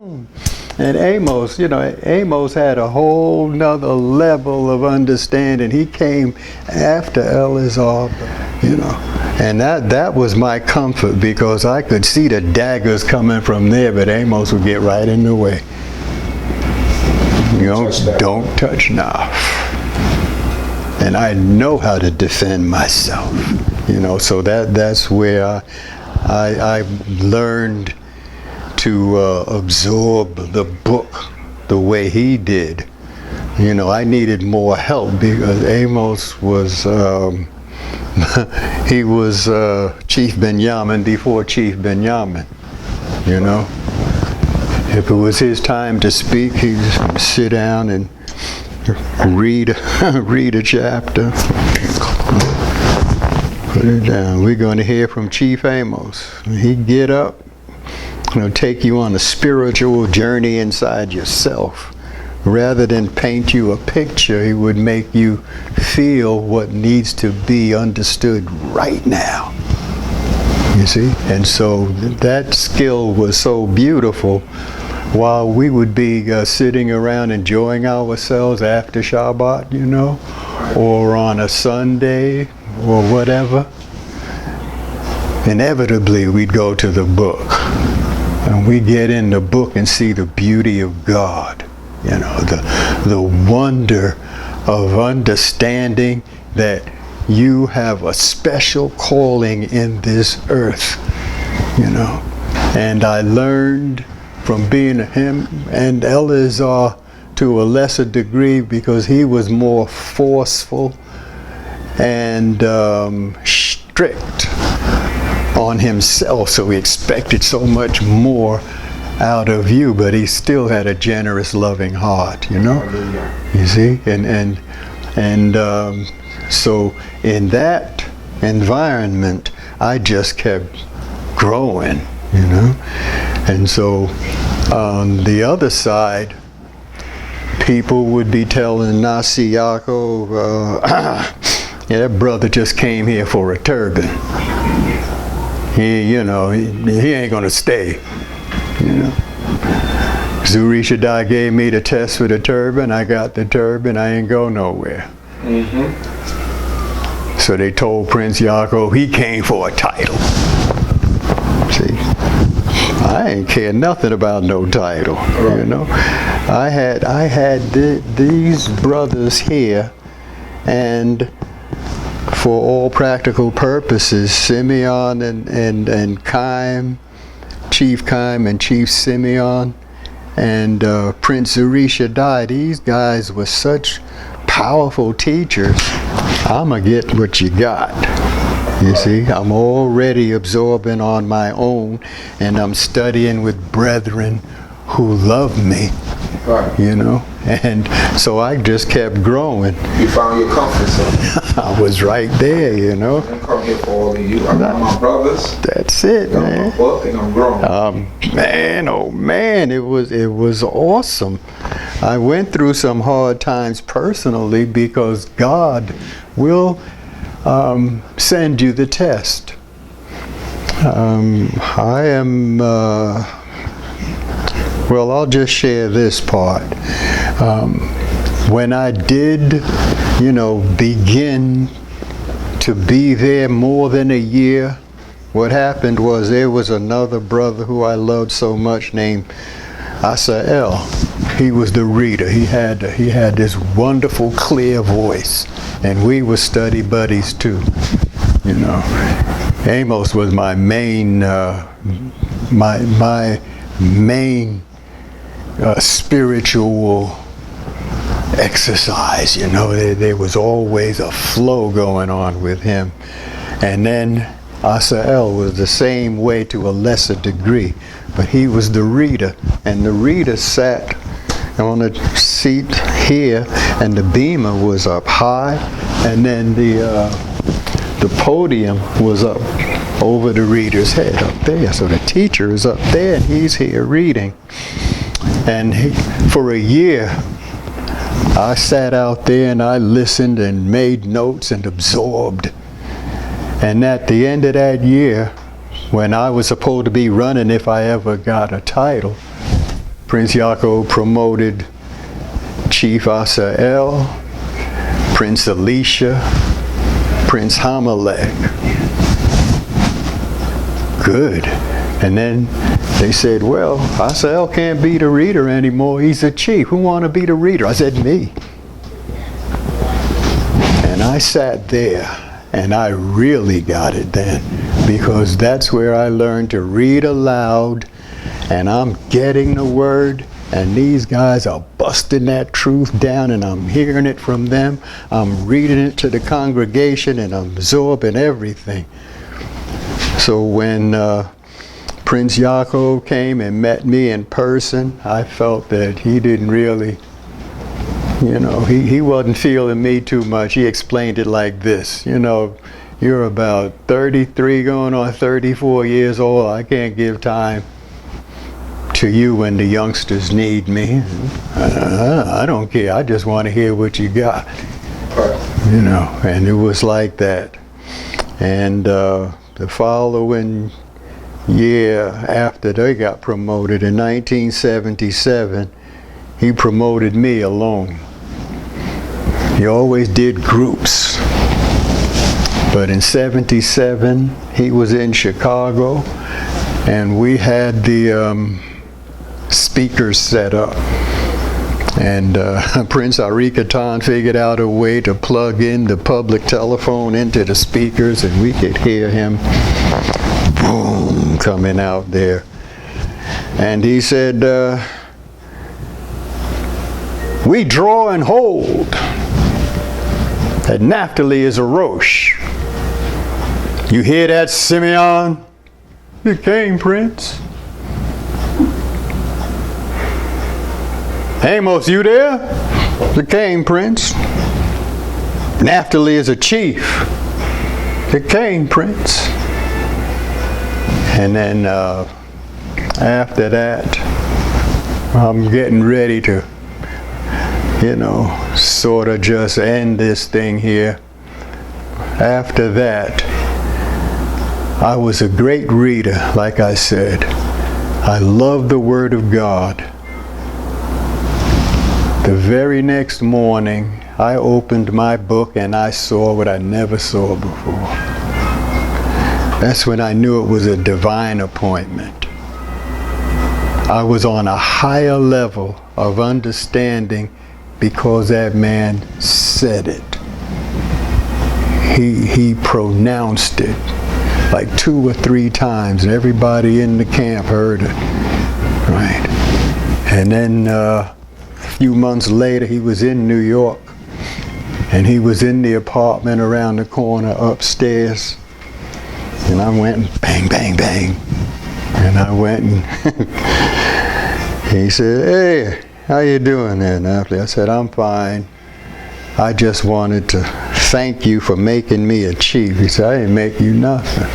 And Amos, Amos had a whole nother level of understanding. He came after Elazar, and that was my comfort, because I could see the daggers coming from there, but Amos would get right in the way. Don't touch now. And I know how to defend myself, so that's where I learned to absorb the book the way he did. I needed more help, because Amos was he was Chief Benjamin before Chief Benjamin. If it was his time to speak, he'd sit down and read a chapter. Put it down. We're going to hear from Chief Amos. He'd get up, take you on a spiritual journey inside yourself. Rather than paint you a picture, he would make you feel what needs to be understood right now. You see? And so that skill was so beautiful. While we would be sitting around enjoying ourselves after Shabbat, or on a Sunday, or whatever, inevitably we'd go to the book. And we get in the book and see the beauty of God. The wonder of understanding that you have a special calling in this earth, And I learned from being him and Elazar to a lesser degree, because he was more forceful and strict on himself, so he expected so much more out of you, but he still had a generous, loving heart, You see? And so in that environment, I just kept growing, And so on the other side, people would be telling Nasi Yaacov, that brother just came here for a turban. He ain't gonna stay. ZERIDAH gave me the test for the turban. I got the turban. I ain't go nowhere. So they told Prince Yaakov he came for a title. See, I ain't care nothing about no title. I had these brothers here, and for all practical purposes, Simeon and Chaim, Chief Chaim and Chief Simeon, and Prince ZERIDAH, these guys were such powerful teachers. I'ma get what you got. You see, I'm already absorbing on my own, and I'm studying with brethren who love me. Right. And so I just kept growing. You found your comfort zone. I was right there, I didn't come here for all of you. I'm my brothers. That's it, man. I'm working, I'm growing. Man, oh man, it was awesome. I went through some hard times personally, because God will send you the test. I'll just share this part. When I did, begin to be there more than a year, what happened was there was another brother who I loved so much named Asael. He was the reader. He had this wonderful, clear voice, and we were study buddies too. Amos was my main, my main spiritual exercise. There was always a flow going on with him, and then Asael was the same way to a lesser degree, but he was the reader, and the reader sat on a seat here, and the beamer was up high, and then the podium was up over the reader's head up there. So the teacher is up there, and he's here reading. And for a year, I sat out there and I listened and made notes and absorbed. And at the end of that year, when I was supposed to be running if I ever got a title, Prince Yaakov promoted Chief Asael, Prince Elisha, Prince Hamelech. Good. And then they said, well, Asael can't be the reader anymore. He's a chief. Who want to be the reader? I said, me. And I sat there, and I really got it then, because that's where I learned to read aloud, and I'm getting the word, and these guys are busting that truth down, and I'm hearing it from them. I'm reading it to the congregation, and I'm absorbing everything. So when Prince Yaakov came and met me in person, I felt that he didn't really, he wasn't feeling me too much. He explained it like this, you're about 33 going on 34 years old. I can't give time to you when the youngsters need me. I don't care. I just want to hear what you got. And it was like that. And the following year after they got promoted, in 1977, he promoted me alone. He always did groups. But in 77, he was in Chicago, and we had the speakers set up. And Prince Arikatan figured out a way to plug in the public telephone into the speakers, and we could hear him, boom, coming out there. And he said, we draw and hold that Naphtali is a Rosh. You hear that, Simeon? It came, Prince. Amoz, you there? It came, Prince. Naphtali is a chief. It came, Prince. And then after that, I'm getting ready to, sort of just end this thing here. After that, I was a great reader, like I said. I love the Word of God. The very next morning, I opened my book and I saw what I never saw before. That's when I knew it was a divine appointment. I was on a higher level of understanding because that man said it. He pronounced it like 2 or 3 times, and everybody in the camp heard it. Right? And then a few months later, he was in New York, and he was in the apartment around the corner upstairs. And I went and bang, bang, bang. And I went and he said, hey, how you doing there, Naphtali? I said, I'm fine. I just wanted to thank you for making me a chief. He said, I didn't make you nothing.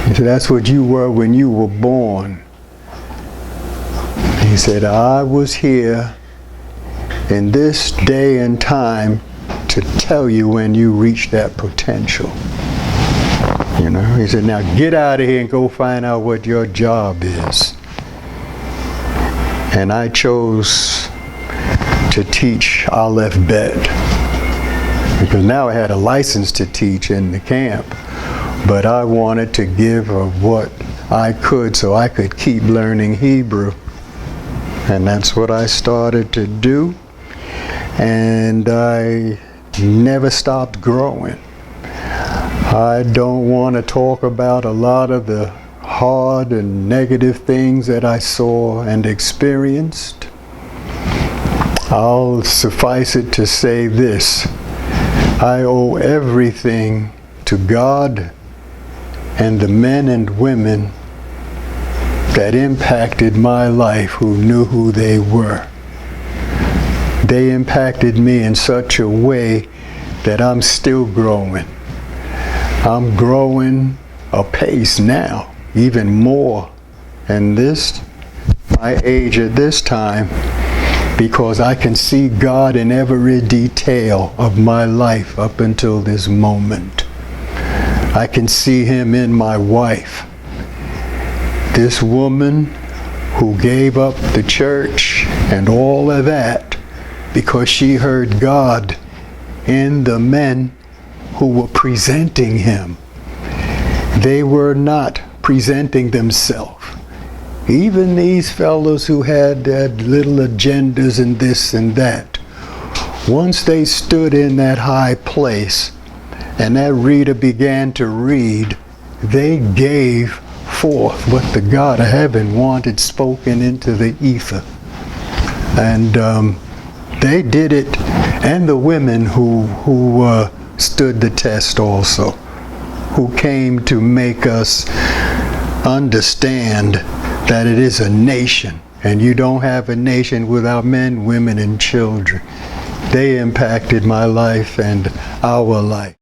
He said, that's what you were when you were born. He said, I was here in this day and time to tell you when you reach that potential. He said, now get out of here and go find out what your job is. And I chose to teach Aleph Bet, because now I had a license to teach in the camp, but I wanted to give of what I could so I could keep learning Hebrew. And that's what I started to do, and I never stopped growing. I don't want to talk about a lot of the hard and negative things that I saw and experienced. I'll suffice it to say this: I owe everything to God and the men and women that impacted my life, who knew who they were. They impacted me in such a way that I'm still growing. I'm growing apace now, even more in my age at this time, because I can see God in every detail of my life up until this moment. I can see Him in my wife. This woman who gave up the church and all of that because she heard God in the men who were presenting him. They were not presenting themselves. Even these fellows who had little agendas and this and that, once they stood in that high place and that reader began to read, they gave forth what the God of heaven wanted spoken into the ether. And they did it, and the women who stood the test also, who came to make us understand that it is a nation, and you don't have a nation without men, women, and children. They impacted my life and our life.